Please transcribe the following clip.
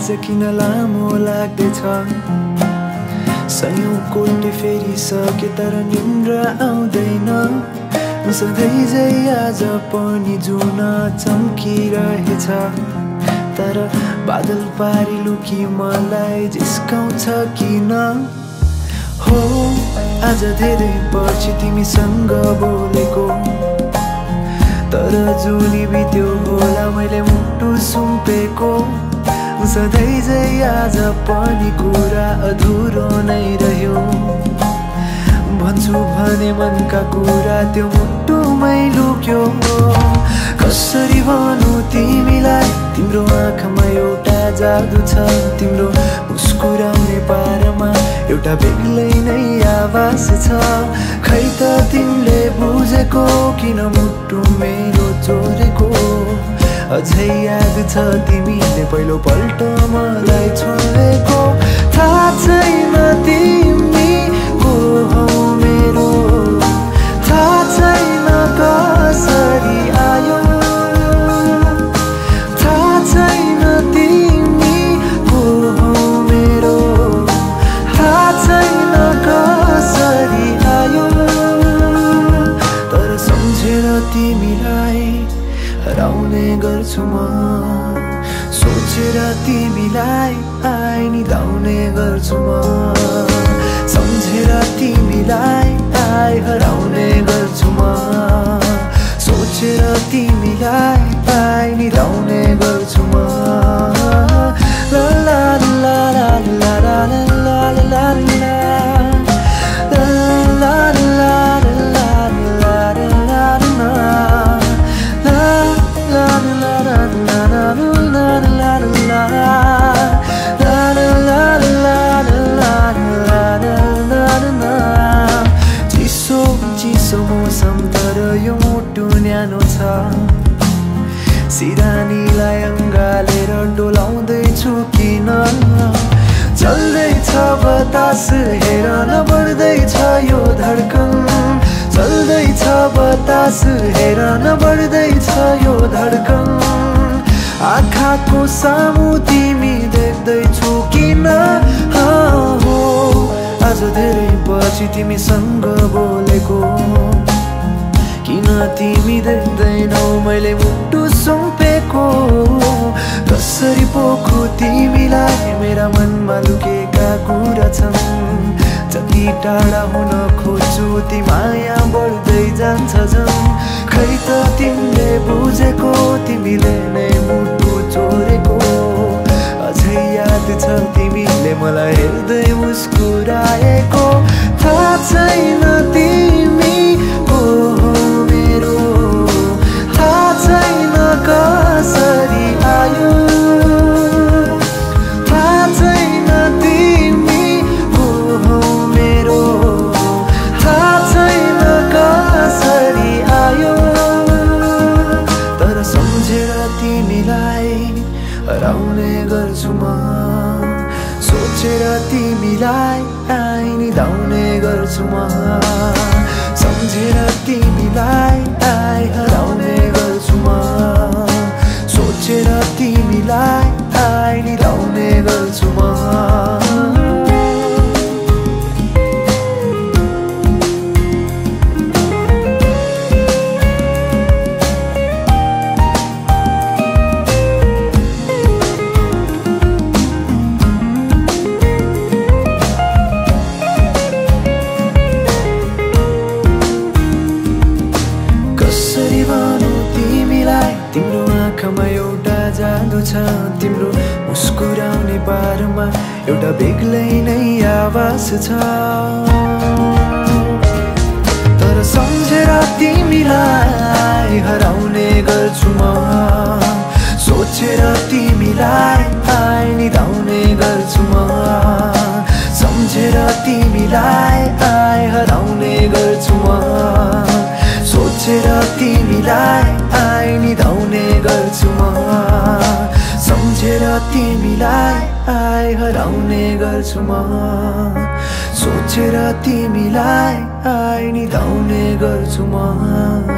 चाहिँ किन लामो लाग्दैछ सयौं कोटी फेरिसके तर निन्द्रा आउँदैन सधैँ झै आज पनि जुन चम्किरहेछ तर बादल पारी लुकी मलाई जिस्काउँछ किन हो आज धेरै पछि तिमीसँग बोलेको तर जुनी बित्यो होला मैले मुटु सुम्पेको सधैँ झै आज पनि कुरा अधुरो नै रह्यो भन्छु भने मनका कुरा त्यो मुटुमै लुक्यो कसरी भनौँ तिमीलाई तिम्रो आँखामा एउटा जादु छ तिम्रो मुस्कुराउने पारमा एउटा बेग्लै नै आवाज छ खै त तिमीले बुझेको किन मुटु मेरो चोरेको अझै याद छ तिमीले पहिलो पल्ट मलाई छोडेको थाहा छैन तिमी को हौ मेरो थाहा छैन कसरी आयो थाहा छैन तिमी को हौ मेरो थाहा छैन कसरी आयो तर सम्झेर तिमीलाई हराउने गर्छु म सोचेर तिमीलाई आइनी धाउने गर्छु म सम्झेर तिमीलाई हराउने गर्छु म सोचेर तिमीलाई आइनी धाउने गर्छु म ला ला ला ला ला ला ला ला ला चिसो मौसम तर यो मुटु न्यानो छ सिरानीलाई अङ्गालेर डोलाउँदैछु किन चल्दैछ बतास हेर न बढ्दैछ यो धड्कन चल्दैछ बतास हेर न बढ्दैछ यो धड्कन आँखाको सामु तिमी देख्दैछु किन हो आज धेरै पछि तिमीसँग बोलेको किन तिमी देख्दैनौ मैले मुटु सुम्पेको कसरी पोखो तिमीलाई मेरा मनमा लुकेका कुरा छन् जति टाढा हुन खोज्छु ती माया बढ्दै जान्छ झन् खै त तिमीले बुझेको तिमीले नै मुटु चोरेको अझै याद छ तिमीले मलाई हेर्दै मुस्कुराएको थाहा छैन तिमी को हो मेरो थाहा छैन कसरी आयो थाहा छैन तिमी को हो मेरो थाहा छैन कसरी आयो तर सम्झेर तिमीलाई हराउने गर्छु म सोचेर तिमीलाई आइनी धाउने गर्छु म सम्झेर तिमीलाई हराउने गर्छु म सोचेर तिमीलाई आइनी धाउने गर्छु म तिम्रो आँखामा एउटा जादु छ तिम्रो मुस्कुराउने पारमा एउटा बेग्लै नै आवाज छ तर सम्झेर तिमीलाई हराउने गर्छु म सोचेर तिमीलाई आइनी धाउने गर्छु म सम्झेर तिमीलाई हराउने गर्छु म सोचेर तिमीलाई आइनी धाउने गर्छु म सम्झेर तिमीलाई हराउने गर्छु म सोचेर तिमीलाई आइनी धाउने गर्छु म